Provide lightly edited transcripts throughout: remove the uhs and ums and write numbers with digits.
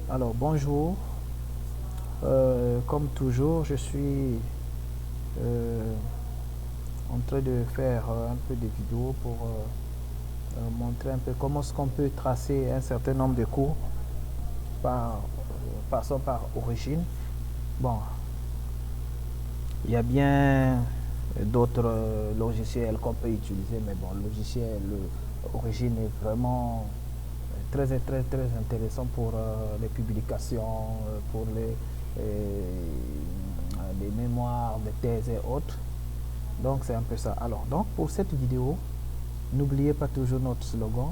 Alors bonjour, comme toujours je suis en train de faire un peu de vidéos pour montrer un peu comment est-ce qu'on peut tracer un certain nombre de cours passant par origine. Bon, il y a bien d'autres logiciels qu'on peut utiliser, mais bon, le logiciel origine est vraiment très intéressant pour les publications, pour les mémoires, des thèses et autres. Donc c'est un peu ça. Alors donc pour cette vidéo, n'oubliez pas toujours notre slogan: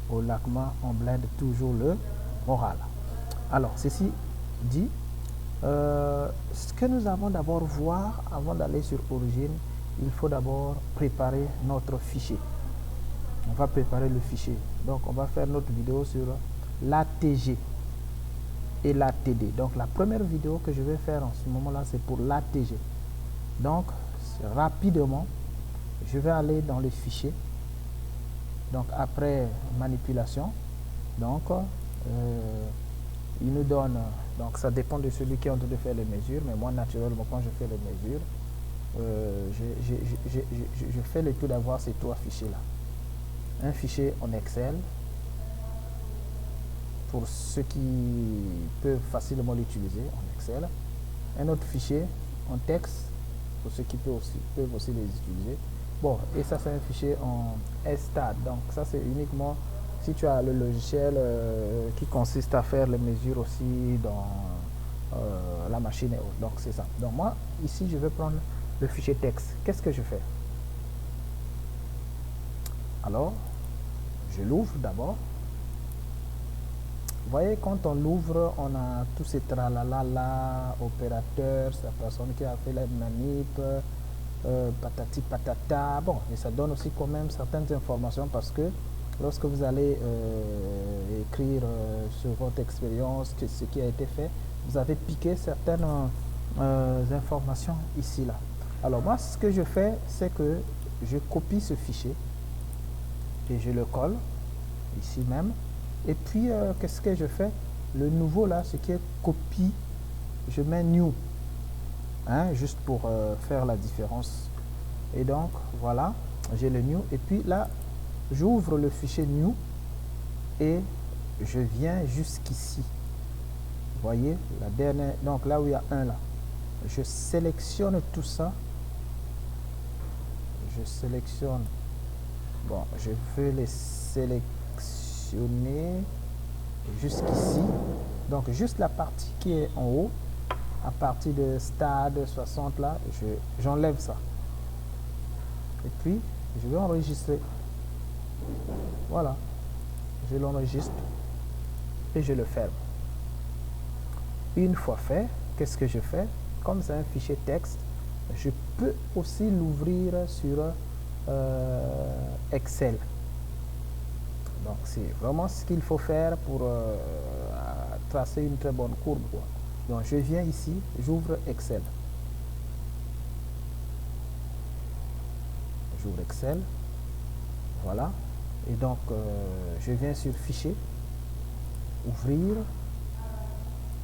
au LACMA on blinde toujours le moral. Alors ceci dit, ce que nous avons d'abord voir avant d'aller sur origine, il faut d'abord préparer notre fichier. On va préparer le fichier. Donc on va faire notre vidéo sur l'ATG et l'ATD. Donc la première vidéo que je vais faire en ce moment là, c'est pour l'ATG. Donc rapidement, je vais aller dans les fichiers. Donc après manipulation, donc il nous donne, donc ça dépend de celui qui est en train de faire les mesures, mais moi naturellement quand je fais les mesures, je fais le tout d'avoir ces trois fichiers là. Un fichier en Excel pour ceux qui peuvent facilement l'utiliser en Excel, un autre fichier en texte pour ceux qui peuvent aussi les utiliser. Bon, et ça c'est un fichier en STAT, donc ça c'est uniquement si tu as le logiciel qui consiste à faire les mesures aussi dans la machine et autres. Donc c'est ça. Donc moi ici je vais prendre le fichier texte. Qu'est-ce que je fais? Alors je l'ouvre d'abord. Vous voyez, quand on l'ouvre, on a tous ces tralala, opérateurs, c'est la personne qui a fait la manip, patati patata. Bon, et ça donne aussi quand même certaines informations parce que lorsque vous allez écrire sur votre expérience, ce qui a été fait, vous avez piqué certaines informations ici, là. Alors moi, ce que je fais, c'est que je copie ce fichier et je le colle ici même. Et puis, qu'est-ce que je fais? Le nouveau là, ce qui est copie, je mets new, hein, juste pour faire la différence. Et donc, voilà, j'ai le new. Et puis là, j'ouvre le fichier new et je viens jusqu'ici. Vous voyez, la dernière, donc là où il y a un là, je sélectionne tout ça. Je sélectionne, bon, je veux les sélectionner jusqu'ici, donc juste la partie qui est en haut, à partir de stade 60 là, j'enlève ça et puis je vais enregistrer. Voilà, je l'enregistre et je le ferme. Une fois fait, qu'est-ce que je fais? Comme c'est un fichier texte, je peux aussi l'ouvrir sur Excel. Donc c'est vraiment ce qu'il faut faire pour tracer une très bonne courbe, quoi. Donc je viens ici, j'ouvre Excel. J'ouvre Excel. Voilà. Et donc je viens sur Fichier, Ouvrir,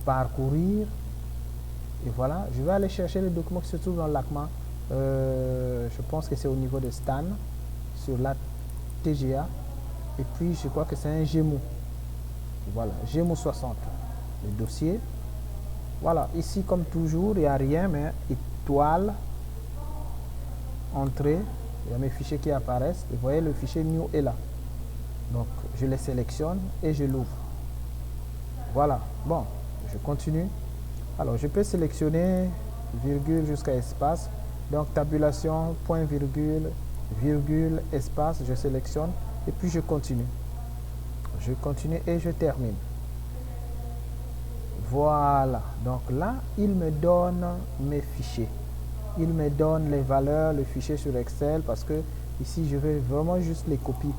Parcourir. Et voilà, je vais aller chercher le document qui se trouve dans l'ACMA. Je pense que c'est au niveau de Stan, sur la TGA. Et puis je crois que c'est un Gmo. Voilà, Gmo 60. Le dossier. Voilà, ici comme toujours, il n'y a rien, mais étoile, entrée, il y a mes fichiers qui apparaissent. Et vous voyez, le fichier new est là. Donc, je les sélectionne et je l'ouvre. Voilà, bon, je continue. Alors, je peux sélectionner virgule jusqu'à espace. Donc, tabulation, point, virgule, virgule, espace, je sélectionne et puis je continue. Je continue et je termine. Voilà, donc là, il me donne mes fichiers. Il me donne les valeurs, le fichier sur Excel, parce que ici, je vais vraiment juste les copier.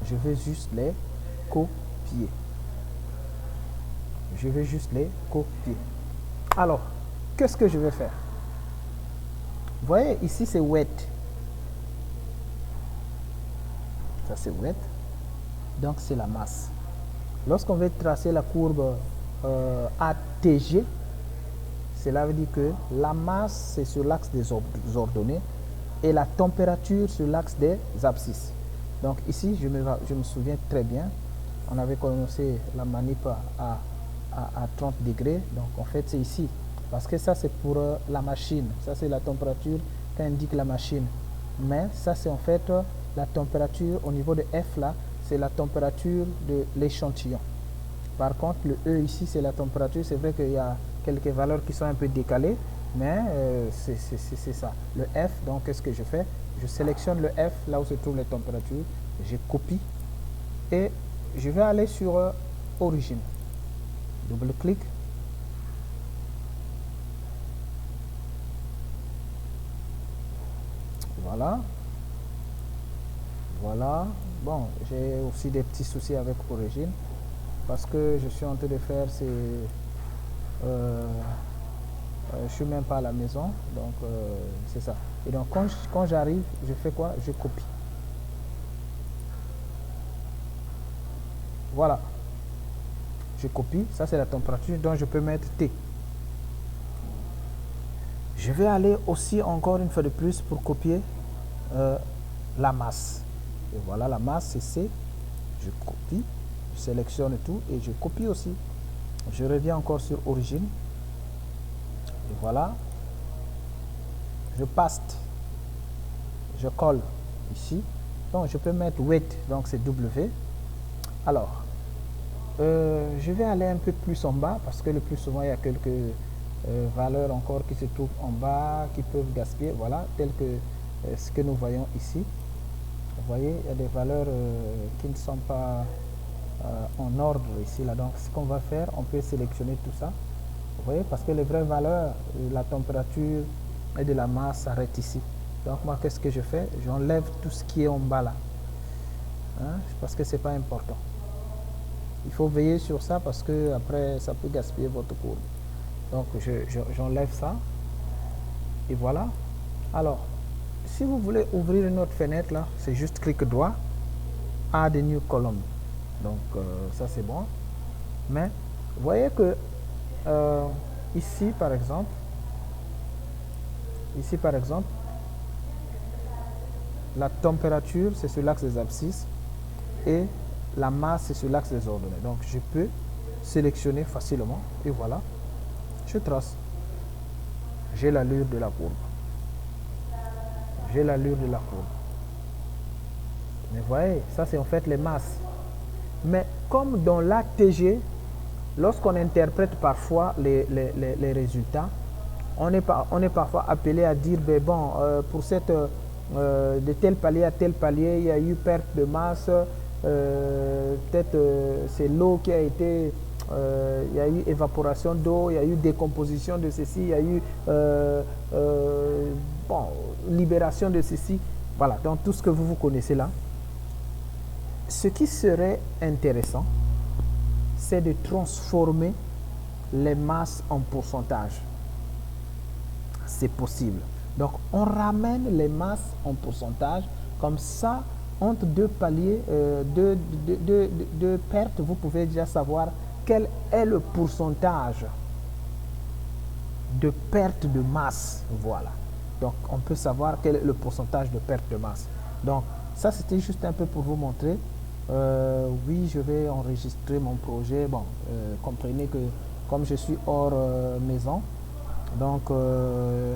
Je vais juste les copier. Je vais juste les copier. Alors, qu'est-ce que je vais faire? Vous voyez, ici, c'est wet. Ça, c'est wet. Donc, c'est la masse. Lorsqu'on veut tracer la courbe ATG, cela veut dire que la masse c'est sur l'axe des ordonnées et la température sur l'axe des abscisses. Donc ici, je me souviens très bien, on avait commencé la manip à 30 degrés, donc en fait c'est ici, parce que ça c'est pour la machine, ça c'est la température qu'indique la machine, mais ça c'est en fait la température au niveau de F là, c'est la température de l'échantillon. Par contre le E ici c'est la température, c'est vrai qu'il y a quelques valeurs qui sont un peu décalées, mais c'est ça, le F. Donc qu'est-ce que je fais? Je sélectionne le F là où se trouvent les températures, je copie et je vais aller sur origine, double clic, voilà, voilà. Bon, j'ai aussi des petits soucis avec origine parce que je suis en train de faire ces je suis même pas à la maison, donc c'est ça. Et donc quand j'arrive, je fais quoi? Je copie. Voilà, je copie, ça c'est la température, donc je peux mettre T. Je vais aller aussi encore une fois de plus pour copier la masse. Et voilà, la masse c'est C. Je copie, je sélectionne tout et je copie aussi. Je reviens encore sur origine. Et voilà. Je paste. Je colle ici. Donc je peux mettre weight, donc c'est W. Alors, je vais aller un peu plus en bas parce que le plus souvent il y a quelques valeurs encore qui se trouvent en bas, qui peuvent gaspiller, voilà, tel que ce que nous voyons ici. Vous voyez, il y a des valeurs qui ne sont pas en ordre ici, là. Donc, ce qu'on va faire, on peut sélectionner tout ça. Vous voyez, parce que les vraies valeurs de la température et de la masse s'arrêtent ici. Donc, moi, qu'est-ce que je fais? J'enlève tout ce qui est en bas là. Hein, parce que c'est pas important. Il faut veiller sur ça parce que après, ça peut gaspiller votre courbe. Donc, j'enlève ça. Et voilà. Alors, si vous voulez ouvrir une autre fenêtre là, c'est juste clic droit, Add a new column. Donc ça c'est bon. Mais vous voyez que ici par exemple, la température c'est sur l'axe des abscisses et la masse c'est sur l'axe des ordonnées. Donc je peux sélectionner facilement et voilà, je trace. J'ai l'allure de la courbe. J'ai l'allure de la courbe. Mais vous voyez, ça c'est en fait les masses. Mais comme dans l'ATG, lorsqu'on interprète parfois les résultats, on est parfois appelé à dire, ben bon, pour cette, de tel palier à tel palier, il y a eu perte de masse, peut-être c'est l'eau qui a été, il y a eu évaporation d'eau, il y a eu décomposition de ceci, il y a eu bon, libération de ceci. Voilà, donc tout ce que vous connaissez là. Ce qui serait intéressant, c'est de transformer les masses en pourcentage. C'est possible. Donc, on ramène les masses en pourcentage. Comme ça, entre deux paliers, deux pertes, vous pouvez déjà savoir quel est le pourcentage de perte de masse. Voilà. Donc, on peut savoir quel est le pourcentage de perte de masse. Donc, ça, c'était juste un peu pour vous montrer. Oui, je vais enregistrer mon projet. Bon, comprenez que comme je suis hors maison, donc en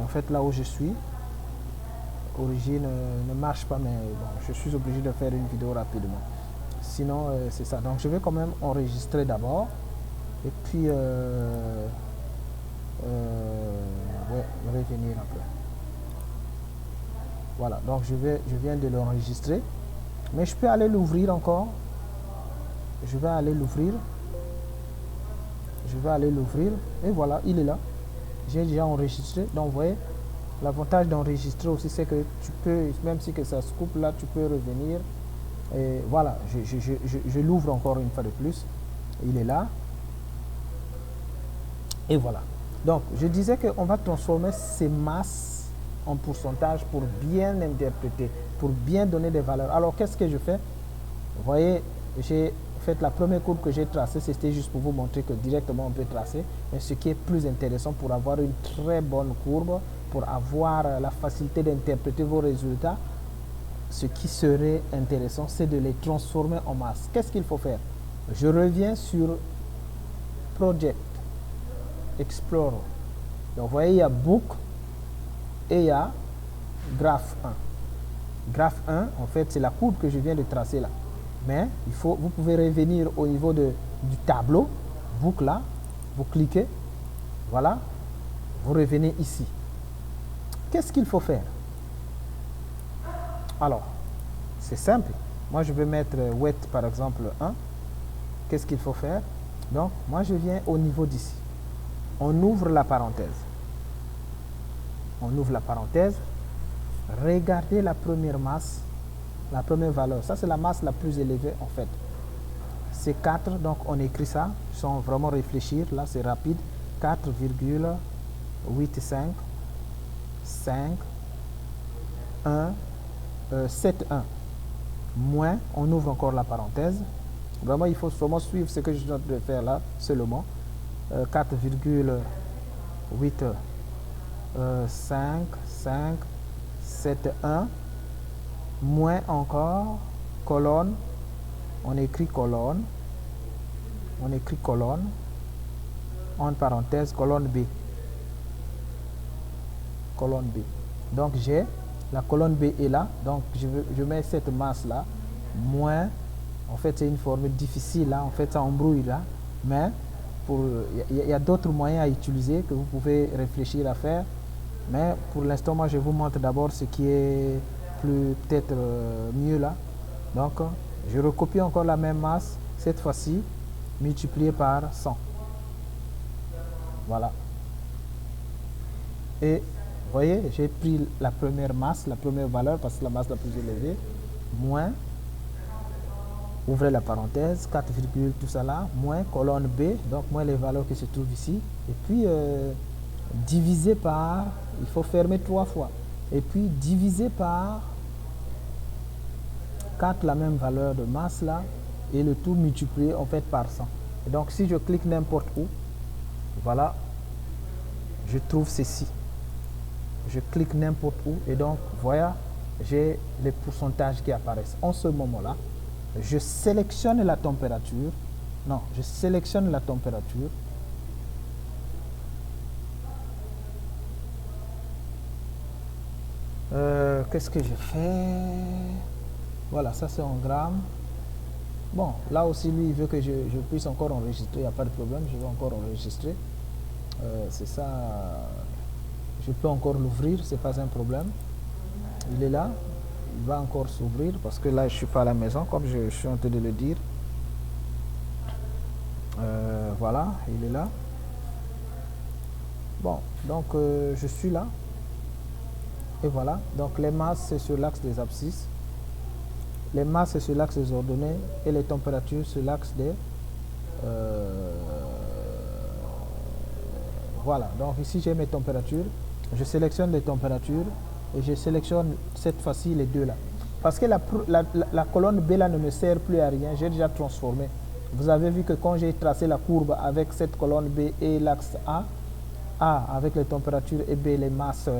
fait là où je suis, origine ne marche pas, mais bon, je suis obligé de faire une vidéo rapidement. Sinon, c'est ça. Donc je vais quand même enregistrer d'abord et puis revenir après. Voilà, donc je viens de l'enregistrer. Mais je peux aller l'ouvrir encore. Je vais aller l'ouvrir. Et voilà, il est là. J'ai déjà enregistré. Donc vous voyez, l'avantage d'enregistrer aussi, c'est que tu peux, même si que ça se coupe là, tu peux revenir. Et voilà, je l'ouvre encore une fois de plus. Il est là. Et voilà. Donc je disais qu'on va transformer ces masses en pourcentage pour bien interpréter, pour bien donner des valeurs. Alors qu'est-ce que je fais? Vous voyez, j'ai fait la première courbe que j'ai tracée, c'était juste pour vous montrer que directement on peut tracer. Mais ce qui est plus intéressant pour avoir une très bonne courbe, pour avoir la facilité d'interpréter vos résultats, ce qui serait intéressant, c'est de les transformer en masse. Qu'est-ce qu'il faut faire? Je reviens sur Project, Explorer. Donc, vous voyez, il y a Book et il y a Graph 1. Graph 1, en fait, c'est la courbe que je viens de tracer là. Mais vous pouvez revenir au niveau du tableau, Book là, vous cliquez, voilà, vous revenez ici. Qu'est-ce qu'il faut faire? Alors, c'est simple. Moi, je vais mettre wet, par exemple, 1. Qu'est-ce qu'il faut faire? Donc, moi, je viens au niveau d'ici. On ouvre la parenthèse. On ouvre la parenthèse. Regardez la première masse, la première valeur. Ça, c'est la masse la plus élevée, en fait. C'est 4, donc on écrit ça, sans vraiment réfléchir. Là, c'est rapide. 4,85, 5, 1, 7, 1. Moins, on ouvre encore la parenthèse. Vraiment, il faut vraiment suivre ce que je viens de faire là, seulement. 4,8, 5, 5, 7, 1. Moins encore, colonne. On écrit colonne. On écrit colonne. En parenthèse, colonne B. Colonne B. Donc, j'ai la colonne B est là. Donc, je mets cette masse-là. Moins. En fait, c'est une formule difficile, là. En fait, ça embrouille, là. Mais, il y a d'autres moyens à utiliser que vous pouvez réfléchir à faire. Mais, pour l'instant, moi, je vous montre d'abord ce qui est peut-être mieux, là. Donc, je recopie encore la même masse, cette fois-ci, multipliée par 100. Voilà. Et, vous voyez, j'ai pris la première masse, la première valeur, parce que c'est la masse la plus élevée, moins, ouvrez la parenthèse, 4, tout ça là, moins colonne B, donc moins les valeurs qui se trouvent ici, et puis divisé par, il faut fermer 3 fois, et puis divisé par 4, la même valeur de masse là, et le tout multiplié en fait par 100. Et donc si je clique n'importe où, voilà, je trouve ceci. Je clique n'importe où, et donc voilà, j'ai les pourcentages qui apparaissent. En ce moment-là, je sélectionne la température. Non, je sélectionne la température. Qu'est-ce que je fais? Voilà, ça c'est en grammes. Bon, là aussi, lui, il veut que je puisse encore enregistrer. Il n'y a pas de problème, je vais encore enregistrer. C'est ça. Je peux encore l'ouvrir, c'est pas un problème. Il est là. Il va encore s'ouvrir parce que là je suis pas à la maison comme je suis en train de le dire. Voilà, il est là. Bon, donc je suis là. Et voilà, donc les masses c'est sur l'axe des abscisses. Les masses c'est sur l'axe des ordonnées et les températures sur l'axe des... voilà, donc ici j'ai mes températures. Je sélectionne les températures et je sélectionne cette fois-ci les deux là. Parce que la colonne B là ne me sert plus à rien, j'ai déjà transformé. Vous avez vu que quand j'ai tracé la courbe avec cette colonne B et l'axe A avec les températures et B les masses,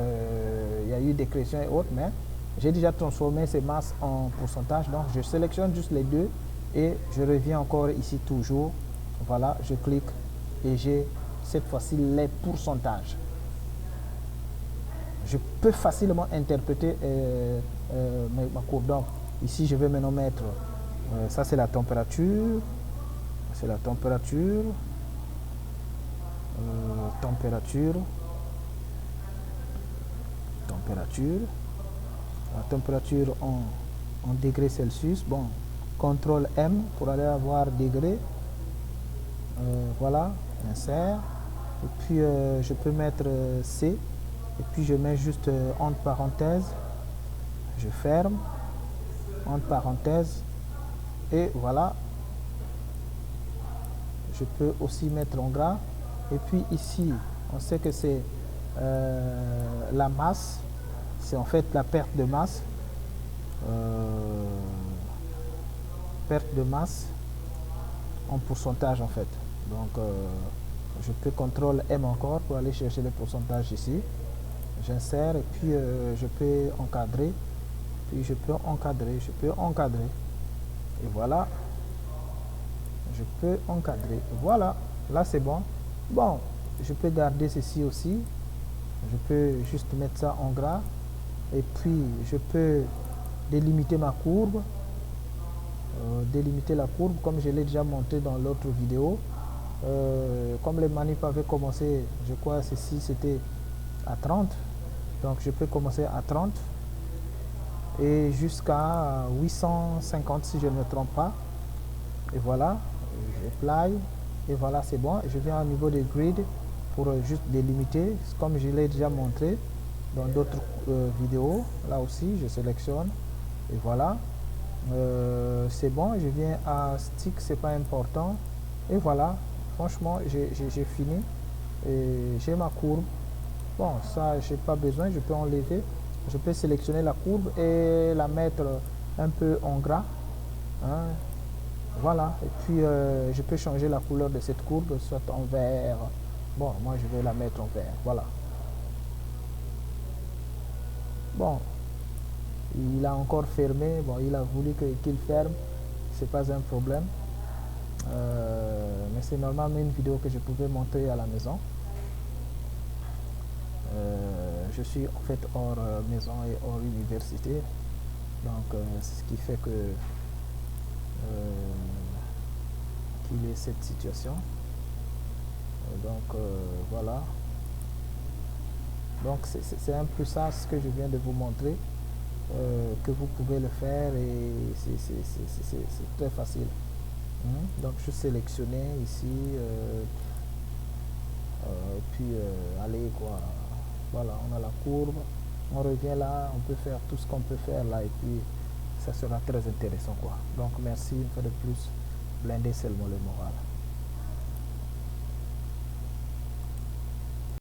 il y a eu décrétion et autres, mais j'ai déjà transformé ces masses en pourcentage. Donc je sélectionne juste les deux et je reviens encore ici toujours. Voilà, je clique et j'ai cette fois-ci les pourcentages. Je peux facilement interpréter ma courbe. Donc, ici, je vais maintenant mettre, ça c'est la température, c'est la température, température, la température en degrés Celsius. Bon, CTRL M pour aller avoir degrés. Voilà, insert. Et puis, je peux mettre C. Et puis je mets juste entre parenthèses, je ferme, entre parenthèses, et voilà. Je peux aussi mettre en gras. Et puis ici, on sait que c'est la masse, c'est en fait la perte de masse. perte de masse en pourcentage en fait. Donc je peux CTRL M encore pour aller chercher les pourcentages ici. J'insère et puis je peux encadrer, puis je peux encadrer, et voilà, je peux encadrer, voilà, là c'est bon. Bon, je peux garder ceci aussi, je peux juste mettre ça en gras et puis je peux délimiter ma courbe, délimiter la courbe comme je l'ai déjà montré dans l'autre vidéo. Comme les manips avaient commencé, je crois ceci c'était à 30, donc je peux commencer à 30 et jusqu'à 850 si je ne me trompe pas, et voilà, j'apply et voilà, c'est bon. Je viens au niveau des grids pour juste délimiter comme je l'ai déjà montré dans d'autres vidéos. Là aussi je sélectionne et voilà, c'est bon. Je viens à stick, c'est pas important, et voilà, franchement j'ai fini et j'ai ma courbe. Bon, ça j'ai pas besoin, je peux enlever, je peux sélectionner la courbe et la mettre un peu en gras, hein. Voilà, et puis je peux changer la couleur de cette courbe, soit en vert. Bon, moi je vais la mettre en vert, voilà. Bon, il a encore fermé, bon, il a voulu qu'il ferme, c'est pas un problème. Mais c'est normalement une vidéo que je pouvais montrer à la maison. Je suis en fait hors maison et hors université, donc c'est ce qui fait que qu'il y ait cette situation. Donc voilà, donc c'est un peu ça ce que je viens de vous montrer, que vous pouvez le faire et c'est très facile. Donc je sélectionnais ici puis allez quoi, voilà, on a la courbe, on revient là, on peut faire tout ce qu'on peut faire là et puis ça sera très intéressant quoi. Donc merci une fois de plus, Blindé Seulement le moral.